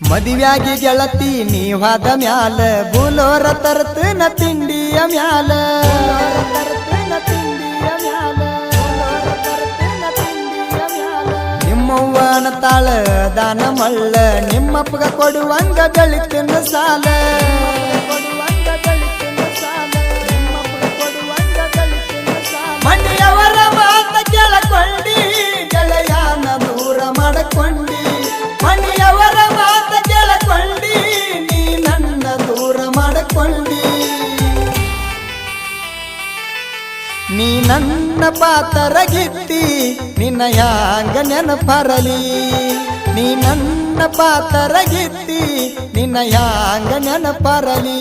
ಮದುವ್ಯಾಗಿ ಗೆಳತಿ ನೀವಾದ ಮ್ಯಾಲ ಬುಲೋರ ತರ್ತನ ತಿಂಡಿಯ ಮ್ಯಾಲ ನಿಮ್ಮವ್ವನ ತಾಳ ದಾನ ಮಳ್ಳ ನಿಮ್ಮಪ್ಪಗ ಕೊಡುವಂಗ ಬೆಳಿತಿನ ಸಾಲ ಮನೆಯವರ ಮಾತ ಕೇಳಕೊಂಡಿ ಗೆಳೆಯಾನ ದೂರ ಮಾಡಕೊಂಡಿ ಮನೆಯವರ ಮಾತ ಕೇಳಕೊಂಡಿ ನೀ ನನ್ನ ದೂರ ಮಾಡಕೊಂಡಿ ನೀ ನನ್ನ ಪಾತರಗಿತ್ತಿ ನಿನ್ನ ಹ್ಯಾಂಗ ನೆನಪರಲಿ ನೀ ನನ್ನ ಪಾತರಗಿತ್ತಿ ನಿನ್ನ ಹ್ಯಾಂಗ ನೆನಪರಲಿ